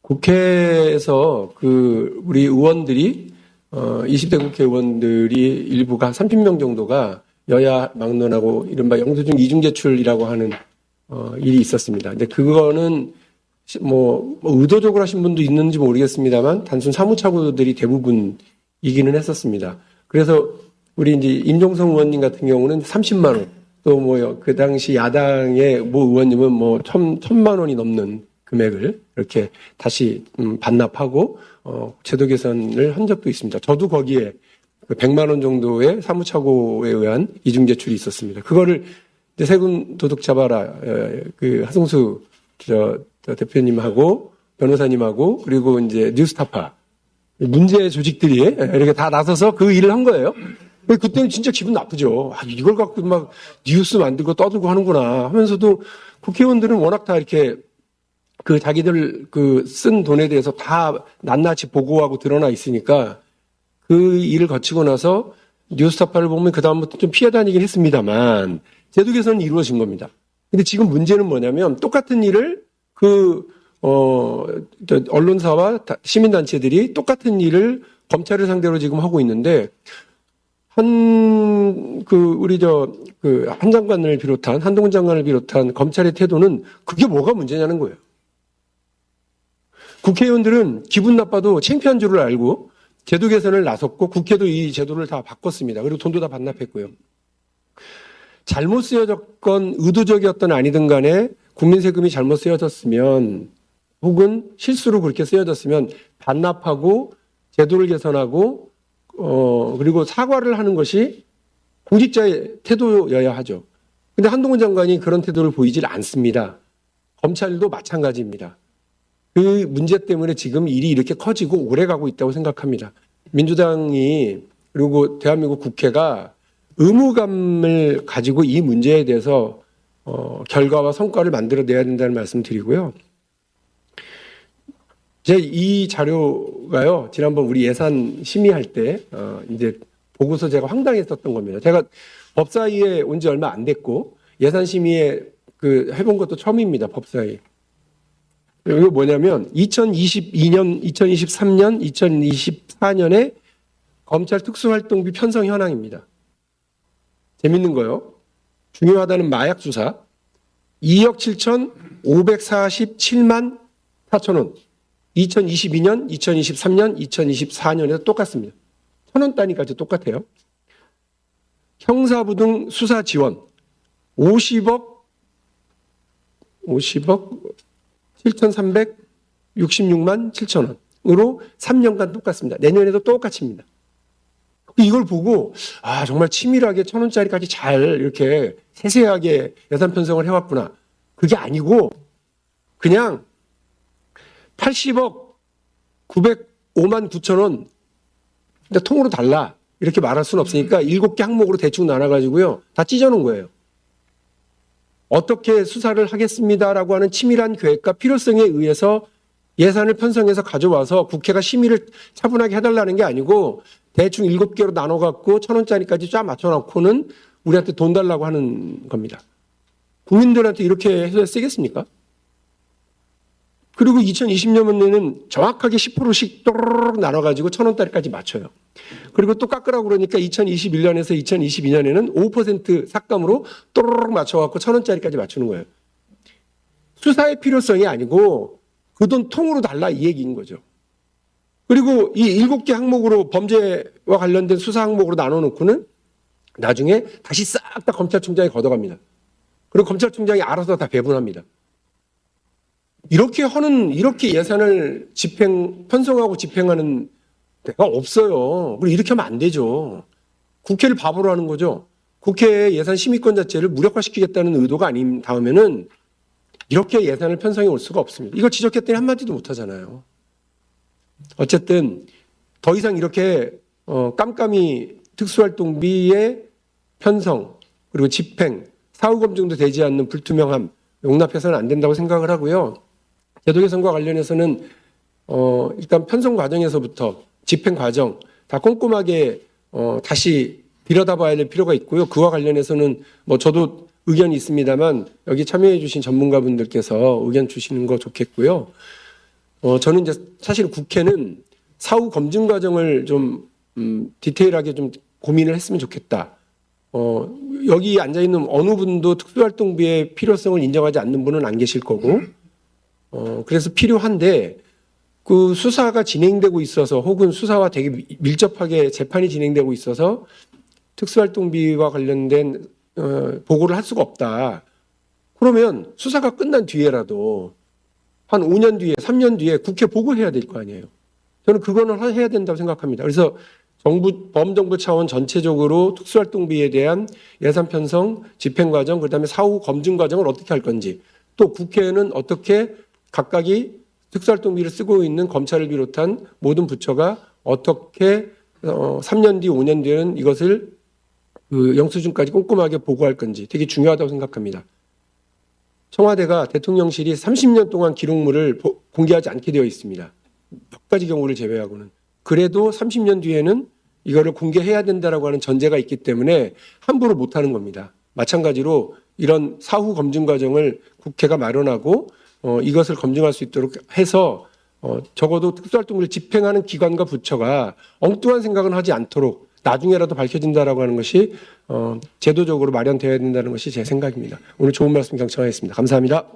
국회에서 우리 의원들이 20대 국회의원들이 일부가 한 30명 정도가 여야 막론하고 이른바 영수증 이중제출이라고 하는 일이 있었습니다. 근데 그거는 뭐 의도적으로 하신 분도 있는지 모르겠습니다만 단순 사무차고들이 대부분이기는 했었습니다. 그래서 우리 이제 임종성 의원님 같은 경우는 30만 원, 또 뭐 그 당시 야당의 모 의원님은 뭐 1,000만 원이 넘는 금액을 이렇게 다시 반납하고 제도 개선을 한 적도 있습니다. 저도 거기에 100만 원 정도의 사무차고에 의한 이중제출이 있었습니다. 그거를 이제 세금 도둑 잡아라 하승수 저 대표님하고 변호사님하고 그리고 이제 뉴스타파 문제 조직들이 이렇게 다 나서서 그 일을 한 거예요. 그때는 진짜 기분 나쁘죠. 이걸 갖고 막 뉴스 만들고 떠들고 하는구나 하면서도 국회의원들은 워낙 다 이렇게 자기들 쓴 돈에 대해서 다 낱낱이 보고하고 드러나 있으니까 그 일을 거치고 나서 뉴스타파를 보면 그다음부터 좀 피해 다니긴 했습니다만 제도 개선은 이루어진 겁니다. 근데 지금 문제는 뭐냐면 똑같은 일을 언론사와 시민단체들이 똑같은 일을 검찰을 상대로 지금 하고 있는데 우리 한 장관을 비롯한 한동훈 장관을 비롯한 검찰의 태도는 그게 뭐가 문제냐는 거예요. 국회의원들은 기분 나빠도 창피한 줄을 알고 제도 개선을 나섰고 국회도 이 제도를 다 바꿨습니다. 그리고 돈도 다 반납했고요. 잘못 쓰여졌건 의도적이었던 아니든 간에 국민 세금이 잘못 쓰여졌으면 혹은 실수로 그렇게 쓰여졌으면 반납하고 제도를 개선하고 그리고 사과를 하는 것이 공직자의 태도여야 하죠. 근데 한동훈 장관이 그런 태도를 보이질 않습니다. 검찰도 마찬가지입니다. 그 문제 때문에 지금 일이 이렇게 커지고 오래 가고 있다고 생각합니다. 민주당이 그리고 대한민국 국회가 의무감을 가지고 이 문제에 대해서 결과와 성과를 만들어내야 된다는 말씀 드리고요. 이 자료가요, 지난번 우리 예산 심의할 때, 이제 보고서 제가 황당했었던 겁니다. 제가 법사위에 온 지 얼마 안 됐고, 예산 심의에 해본 것도 처음입니다, 법사위. 이거 뭐냐면, 2022년, 2023년, 2024년에 검찰 특수활동비 편성 현황입니다. 재밌는 거요. 중요하다는 마약 수사, 2억 7,547만 4천 원. 2022년, 2023년, 2024년에도 똑같습니다. 1,000원 단위까지 똑같아요. 형사부등 수사 지원 50억 7,366만 7천 원으로 3년간 똑같습니다. 내년에도 똑같습니다. 이걸 보고 정말 치밀하게 1,000원짜리까지 잘 이렇게 세세하게 예산 편성을 해왔구나. 그게 아니고 그냥 80억 905만 9천 원 통으로 달라 이렇게 말할 수는 없으니까 7개 항목으로 대충 나눠가지고요. 다 찢어놓은 거예요. 어떻게 수사를 하겠습니다라고 하는 치밀한 계획과 필요성에 의해서 예산을 편성해서 가져와서 국회가 심의를 차분하게 해달라는 게 아니고 대충 7개로 나눠갖고 1,000원짜리까지 쫙 맞춰놓고는 우리한테 돈 달라고 하는 겁니다. 국민들한테 이렇게 해서 쓰겠습니까? 그리고 2020년에는 정확하게 10%씩 또르륵 나눠가지고 1,000원짜리까지 맞춰요. 그리고 또 깎으라고 그러니까 2021년에서 2022년에는 5% 삭감으로 또르륵 맞춰갖고 1,000원짜리까지 맞추는 거예요. 수사의 필요성이 아니고 그 돈 통으로 달라 이 얘기인 거죠. 그리고 이 7개 항목으로 범죄와 관련된 수사 항목으로 나눠놓고는 나중에 다시 싹 다 검찰총장이 걷어갑니다. 그리고 검찰총장이 알아서 다 배분합니다. 이렇게 예산을 편성하고 집행하는 데가 없어요. 그리고 이렇게 하면 안 되죠. 국회를 바보로 하는 거죠. 국회의 예산 심의권 자체를 무력화시키겠다는 의도가 아닌 다음에는 이렇게 예산을 편성해 올 수가 없습니다. 이거 지적했더니 한마디도 못 하잖아요. 어쨌든 더 이상 이렇게 깜깜이 특수활동비의 편성 그리고 집행, 사후 검증도 되지 않는 불투명함 용납해서는 안 된다고 생각을 하고요. 제도 개선과 관련해서는 일단 편성 과정에서부터 집행 과정 다 꼼꼼하게 다시 들여다봐야 될 필요가 있고요. 그와 관련해서는 저도 의견이 있습니다만 여기 참여해 주신 전문가분들께서 의견 주시는 거 좋겠고요. 저는 이제 사실 국회는 사후 검증 과정을 좀 디테일하게 좀 고민을 했으면 좋겠다. 여기 앉아 있는 어느 분도 특수활동비의 필요성을 인정하지 않는 분은 안 계실 거고, 그래서 필요한데 그 수사가 진행되고 있어서 혹은 수사와 되게 밀접하게 재판이 진행되고 있어서 특수활동비와 관련된 보고를 할 수가 없다. 그러면 수사가 끝난 뒤에라도 한 5년 뒤에, 3년 뒤에 국회 보고해야 될 거 아니에요. 저는 그거는 해야 된다고 생각합니다. 그래서 범정부 차원 전체적으로 특수활동비에 대한 예산 편성, 집행 과정, 그다음에 사후 검증 과정을 어떻게 할 건지, 또 국회는 어떻게 각각이 특수활동비를 쓰고 있는 검찰을 비롯한 모든 부처가 어떻게 3년 뒤, 5년 뒤에는 이것을 그 영수증까지 꼼꼼하게 보고할 건지 되게 중요하다고 생각합니다. 청와대가 대통령실이 30년 동안 기록물을 공개하지 않게 되어 있습니다. 몇 가지 경우를 제외하고는. 그래도 30년 뒤에는 이거를 공개해야 된다라고 하는 전제가 있기 때문에 함부로 못하는 겁니다. 마찬가지로 이런 사후 검증 과정을 국회가 마련하고 이것을 검증할 수 있도록 해서 적어도 특수활동비를 집행하는 기관과 부처가 엉뚱한 생각은 하지 않도록 나중에라도 밝혀진다라고 하는 것이 제도적으로 마련되어야 된다는 것이 제 생각입니다. 오늘 좋은 말씀 경청하겠습니다. 감사합니다.